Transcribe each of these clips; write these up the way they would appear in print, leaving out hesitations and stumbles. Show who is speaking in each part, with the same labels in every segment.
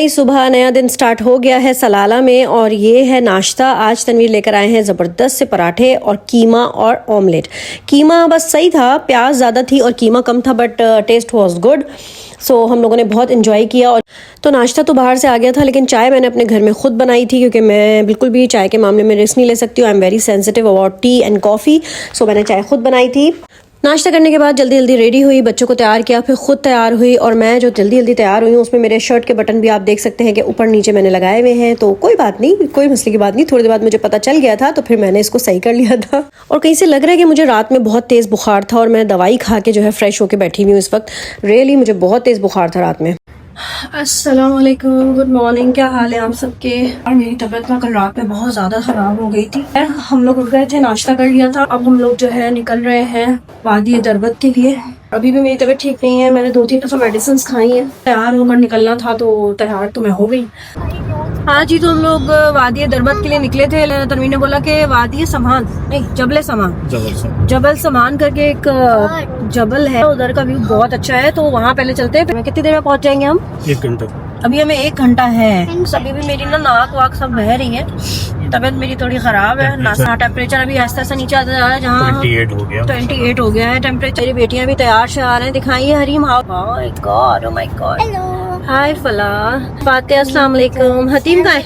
Speaker 1: नई सुबह, नया दिन स्टार्ट हो गया है सलाला में और ये है नाश्ता। आज तनवीर लेकर आए हैं ज़बरदस्त से पराठे और कीमा और ऑमलेट। कीमा बस सही था, प्याज ज़्यादा थी और कीमा कम था, बट टेस्ट वाज गुड। सो हम लोगों ने बहुत इन्जॉय किया। और तो नाश्ता तो बाहर से आ गया था, लेकिन चाय मैंने अपने घर में ख़ुद बनाई थी, क्योंकि मैं बिल्कुल भी चाय के मामले में रिस्क नहीं ले सकती हूँ। I am very sensitive about tea and coffee. So मैंने चाय ख़ुद बनाई थी। नाश्ता करने के बाद जल्दी जल्दी रेडी हुई, बच्चों को तैयार किया, फिर खुद तैयार हुई। और मैं जो जल्दी जल्दी तैयार हुई हूँ उसमें मेरे शर्ट के बटन भी आप देख सकते हैं कि ऊपर नीचे मैंने लगाए हुए हैं। तो कोई बात नहीं, कोई मसले की बात नहीं। थोड़ी देर बाद मुझे पता चल गया था, तो फिर मैंने इसको सही कर लिया था। और कहीं से लग रहा है कि मुझे रात में बहुत तेज़ बुखार था और मैं दवाई खा के जो है फ्रेश होकर बैठी हुई हूँ इस वक्त। रियली मुझे बहुत तेज़ बुखार था रात में। अस्सलाम वालेकुम, गुड मॉर्निंग। क्या हाल है आप सबके? और मेरी तबीयत ना कल रात में बहुत ज़्यादा ख़राब हो गई थी। हम लोग उठ गए थे, नाश्ता कर लिया था। अब हम लोग जो है निकल रहे हैं वादी दरबत के लिए। अभी भी मेरी तबीयत ठीक नहीं है, मैंने 2-3 दफ़ा मेडिसिन खाई हैं। तैयार होकर निकलना था, तो तैयार तो मैं हो गई। हाँ जी, तो हम लोग वादी दरबत के लिए निकले थे। तनवीर ने बोला कि वादी समान नहीं, जबल समान करके एक जबल है, उधर का व्यू बहुत अच्छा है, तो वहाँ पहले चलते हैं। कितनी देर में पहुँच जाएंगे हम?
Speaker 2: 1 घंटा।
Speaker 1: अभी हमें 1 घंटा है। अभी भी मेरी ना नाक वाक सब बह रही है, तबीयत मेरी थोड़ी खराब है। नासा टेम्परेचर अभी आहिस्ता आहिस्ता नीचे आता जा रहा है। जहाँ 28 हो गया है टेम्परेचर। मेरी बेटियां भी तैयार से आ रहे हैं। दिखाइए Hareem. My god, oh my god. Hi Falah, Fatiha, अस्सलाम वालेकुम। हतीम कहाँ है?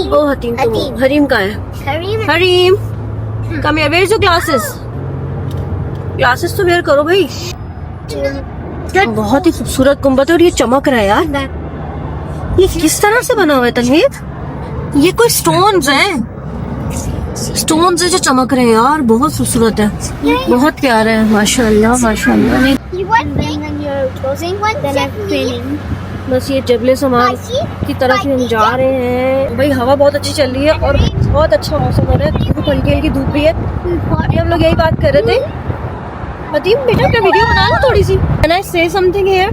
Speaker 1: ओ हतीम तुम। हरीम कहाँ है? Hareem come here. Where is your glasses? Glasses तो वेयर करो भाई। बहुत ही खूबसूरत गुंबद है और ये चमक रहा है यार। ये किस तरह से बना हुआ है तनवीर? ये कोई स्टोन्स हैं, स्टोन्स है जो चमक रहे हैं यार। बहुत खूबसूरत है, बहुत प्यारा है। माशाल्लाह माशाल्लाह। बस ये जबले समान की तरफ ही हम जा रहे हैं। भाई हवा बहुत अच्छी चल रही है और बहुत अच्छा मौसम हो रहा है। धूप हल्की हल्की धूप भी है। अभी हम लोग यही बात कर रहे थे। हतीम बेटा क्या वीडियो बना लो थोड़ी सी। Can I say something here?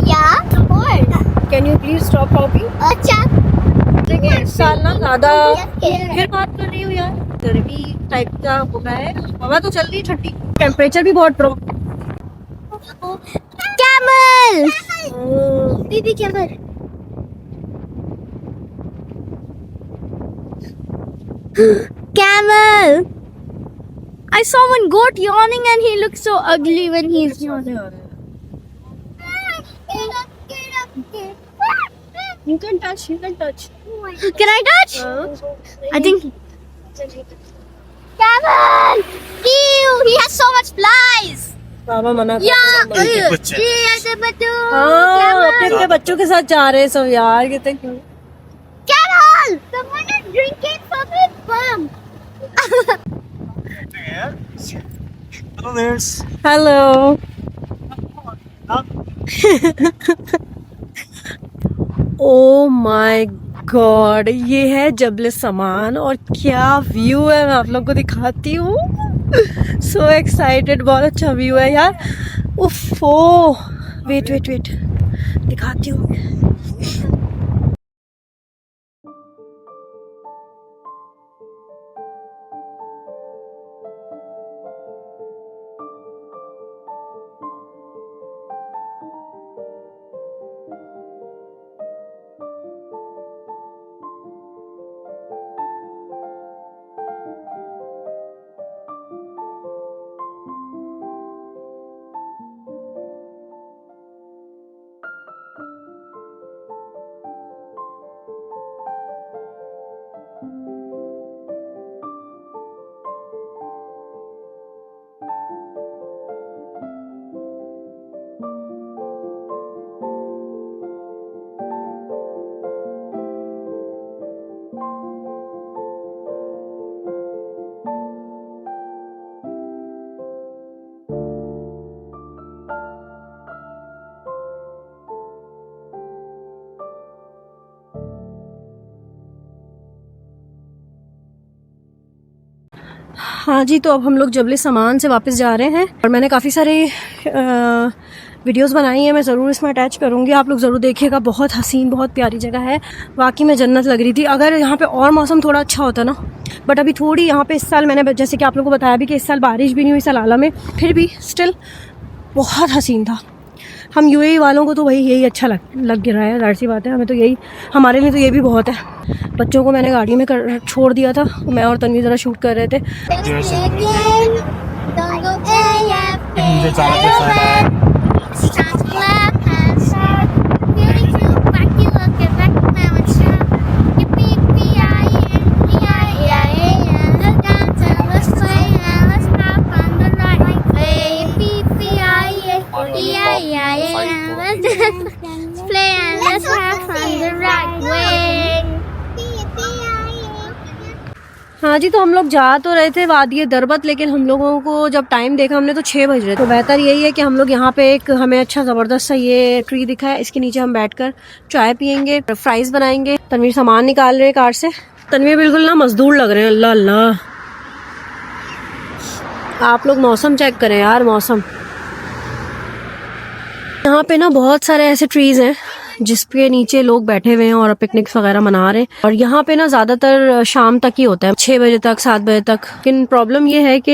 Speaker 3: Yeah, of course.
Speaker 1: Can you please stop talking?
Speaker 3: अच्छा।
Speaker 1: देखिए इस साल ना ज़्यादा फिर बात कर रही हूँ यार, गर्मी टाइप का हो गया है। हवा तो चल रही है ठंडी, टेम्परेचर भी बहुत ड्रॉप।
Speaker 3: कैमल। दीदी camel. Camel. I saw one goat yawning and he looks so ugly when he's yawning.
Speaker 1: You can touch, you can touch.
Speaker 3: Can I touch? I think. Camel! Ew! He has so much flies!
Speaker 1: बाबा मना कर
Speaker 3: Yeah!
Speaker 2: बच्चे।
Speaker 1: अपने बच्चों के साथ जा रहे हैं सब यार। कितने cute.
Speaker 3: Camel! Someone is drinking from his bum!
Speaker 2: Hello there.
Speaker 1: Hello. Oh my God, ये है जबल समान और क्या व्यू है। मैं आप लोग को दिखाती हूँ। सो एक्साइटेड, बहुत अच्छा व्यू है यार। उफ ओ वेट वेट वेट, दिखाती हूँ। हाँ जी, तो अब हम लोग जबल समान से वापस जा रहे हैं और मैंने काफ़ी सारे वीडियोस बनाई हैं, मैं ज़रूर इसमें अटैच करूँगी। आप लोग ज़रूर देखिएगा। बहुत हसीन, बहुत प्यारी जगह है, वाकई में जन्नत लग रही थी। अगर यहाँ पे और मौसम थोड़ा अच्छा होता ना, बट अभी थोड़ी यहाँ पे इस साल मैंने जैसे कि आप लोगों को बताया भी कि इस साल बारिश भी नहीं हुई सलाला में, फिर भी स्टिल बहुत हसीन था। हम यूएई वालों को तो वही यही अच्छा लग रहा है, जाहिर सी बात है, हमें तो यही, हमारे लिए तो ये भी बहुत है। बच्चों को मैंने गाड़ी में छोड़ दिया था, मैं और तन्वी ज़रा शूट कर रहे थे।
Speaker 2: मुझे चालक के साथ
Speaker 1: हाँ जी, तो हम लोग जा तो रहे थे वादिये दरबत, लेकिन हम लोगों को जब टाइम देखा हमने तो 6 बज रहे। तो बेहतर यही है कि हम लोग यहाँ पे एक हमें अच्छा ज़बरदस्त सा ये ट्री दिखा है, इसके नीचे हम बैठकर चाय पियेंगे, फ्राइज बनाएंगे। तनवीर सामान निकाल रहे हैं कार से। तनवीर बिल्कुल ना मजदूर लग रहे हैं। अल्लाह अल्लाह, आप लोग मौसम चेक करें यार, मौसम। यहाँ पे ना बहुत सारे ऐसे ट्रीज हैं जिसके नीचे लोग बैठे हुए हैं और पिकनिक्स वगैरह मना रहे हैं। और यहाँ पे ना ज्यादातर शाम तक ही होता है, 6 बजे तक, 7 बजे तक। लेकिन प्रॉब्लम ये है कि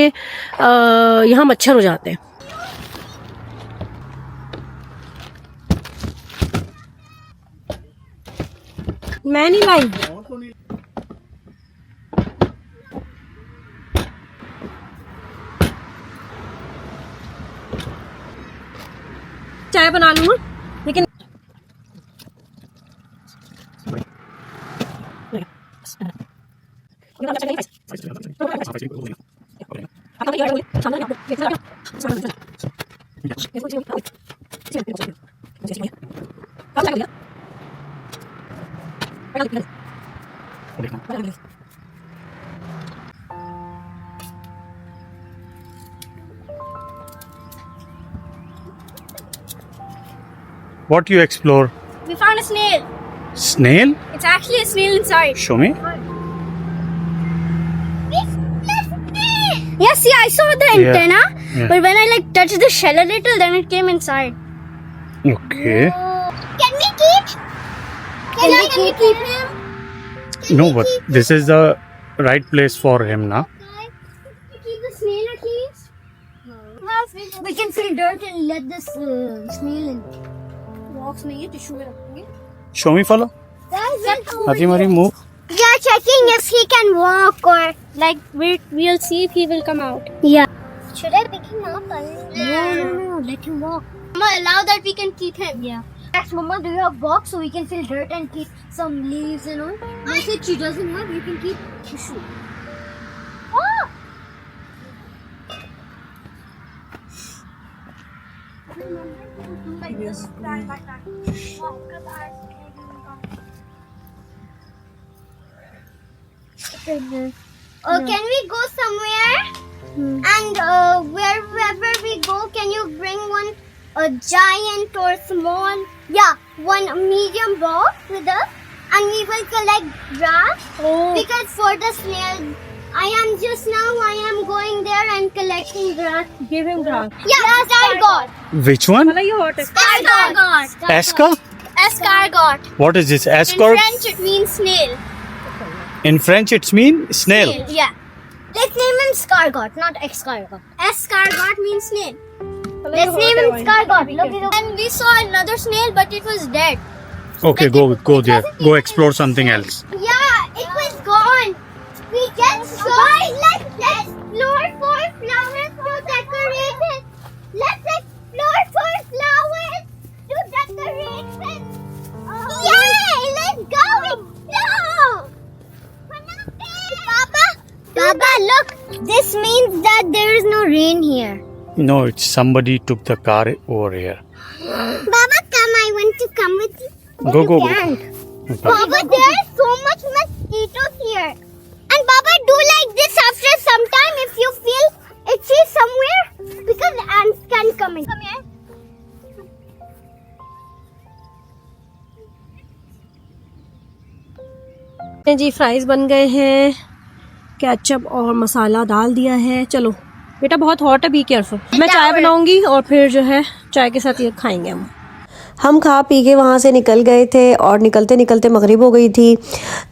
Speaker 1: यहाँ मच्छर हो जाते हैं। मैं नहीं लाई। चाय बना लूँ लेकिन
Speaker 2: What you explore?
Speaker 3: We found a snail.
Speaker 2: Snail?
Speaker 3: It's actually a snail inside.
Speaker 2: Show me.
Speaker 3: Yes, yeah, I saw the
Speaker 2: Yeah.
Speaker 3: antenna,
Speaker 2: Yeah.
Speaker 3: but when I like touched the shell a little, then it came inside.
Speaker 2: Okay.
Speaker 3: Can we keep? Can we keep him?
Speaker 2: No, but this is the right place for him now.
Speaker 3: Keep the snail at least. We can fill dirt and let this snail in. Walks नहीं है, tissue में रखेंगे.
Speaker 2: Show me, follow. Hati Mari, move.
Speaker 3: We are checking if he can walk or like we'll see if he will come out. Yeah. Should I pick him up? No. Let him walk. Mama, allow that we can keep him. Yeah. Ask Mama, do you have box so we can fill dirt and keep some leaves and all? I said she doesn't have. You can keep tissue. Oh. Like this, like that. Can we go somewhere? And wherever we go, can you bring a giant or small? Yeah, one medium box with us, and we will collect grass. Because for the snail, I am going there and collecting grass.
Speaker 1: give him grass.
Speaker 3: Yeah, escargot.
Speaker 2: Which one?
Speaker 3: Escargot.
Speaker 2: Esca?
Speaker 3: Escargot.
Speaker 2: What is this?
Speaker 3: In
Speaker 2: Escort?
Speaker 3: French, it means snail.
Speaker 2: In French, it's mean snail.
Speaker 3: Yeah. Let's name him Escargot, not escargot. Escargot means snail. Let's name him Escargot. Look, and we saw another snail, but it was dead.
Speaker 2: Okay, go there. Go explore something else.
Speaker 3: Yeah, it was gone. We just saw it. Let's explore for flowers to decorate it. Let's explore for flowers to decorate it. Yay! Let's go. No. Baba, look. This means that there is no rain here.
Speaker 2: No, it's somebody took the car over here.
Speaker 3: Baba, come. I want to come with you.
Speaker 2: Go.
Speaker 3: Baba, there is so much mosquitoes here. And Baba, do like this after some time if you feel itchy somewhere, because ants can come in. Come here.
Speaker 1: जी fries बन गए हैं, ketchup और मसाला डाल दिया है। चलो बेटा, बहुत हॉट है, बी केयरफुल। मैं चाय बनाऊंगी और फिर जो है चाय के साथ ये खाएंगे हम। हम खा पी के वहाँ से निकल गए थे और निकलते निकलते मगरिब हो गई थी।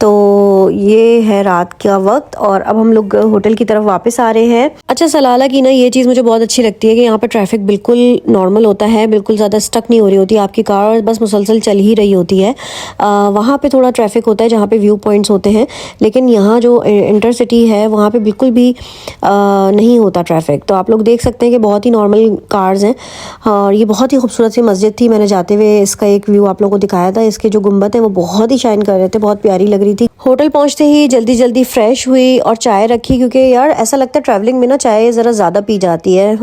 Speaker 1: तो ये है रात का वक्त और अब हम लोग होटल की तरफ वापस आ रहे हैं। अच्छा, सलाला की ना ये चीज़ मुझे बहुत अच्छी लगती है कि यहाँ पे ट्रैफिक बिल्कुल नॉर्मल होता है, बिल्कुल ज़्यादा स्टक नहीं हो रही होती, आपकी कार बस मुसलसल चल ही रही होती है। वहाँ पे थोड़ा ट्रैफिक होता है जहाँ पे व्यू पॉइंट्स होते हैं, लेकिन यहाँ जो इंटर सिटी है वहाँ पे बिल्कुल भी नहीं होता ट्रैफिक। तो आप लोग देख सकते हैं कि बहुत ही नॉर्मल कार्स हैं और ये बहुत ही खूबसूरत सी मस्जिद थी। मैंने जाते हुए इसका एक व्यू आप लोगों को दिखाया था। इसके जो गुंबद हैं वो बहुत ही शाइन कर रहे थे, बहुत प्यारी लग रही थी। होटल पहुंचते ही जल्दी जल्दी फ्रेश हुई और चाय रखी, क्योंकि यार ऐसा लगता है ट्रैवलिंग में ना चाय ज़रा ज़्यादा पी जाती है।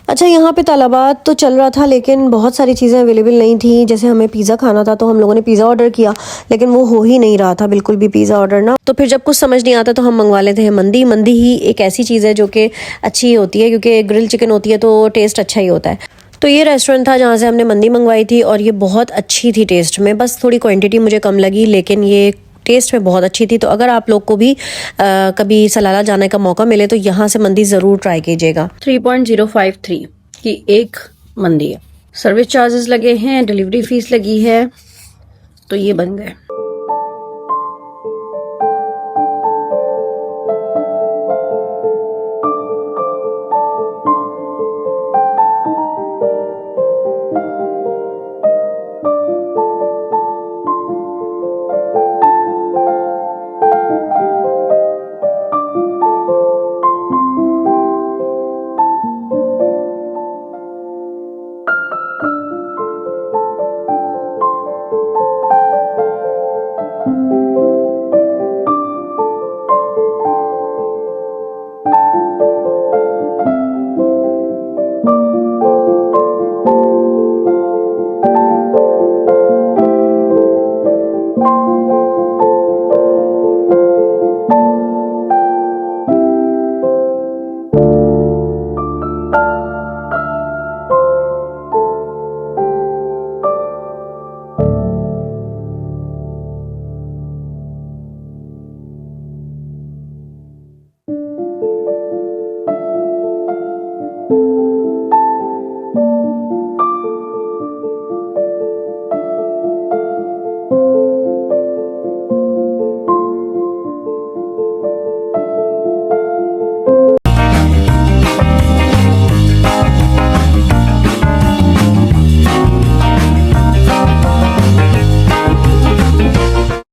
Speaker 1: अच्छा, यहाँ पे तलबात तो चल रहा था लेकिन बहुत सारी चीज़ें अवेलेबल नहीं थी। जैसे हमें पिज़्ज़ा खाना था तो हम लोगों ने पिज़्ज़ा ऑर्डर किया, लेकिन वो हो ही नहीं रहा था बिल्कुल भी पिज़्ज़ा ऑर्डर ना। तो फिर जब कुछ समझ नहीं आता तो हम मंगवा लेते हैं मंदी। मंदी ही एक ऐसी चीज़ है जो कि अच्छी होती है, क्योंकि ग्रिल चिकन होती है तो टेस्ट अच्छा ही होता है। तो ये रेस्टोरेंट था जहाँ से हमने मंदी मंगवाई थी और ये बहुत अच्छी थी टेस्ट में। बस थोड़ी क्वांटिटी मुझे कम लगी, लेकिन ये टेस्ट में बहुत अच्छी थी। तो अगर आप लोग को भी कभी सलाला जाने का मौका मिले तो यहाँ से मंदी ज़रूर ट्राई कीजिएगा। 3.053 की एक मंदी है। सर्विस चार्जेस लगे हैं, डिलीवरी फीस लगी है, तो ये बन गए।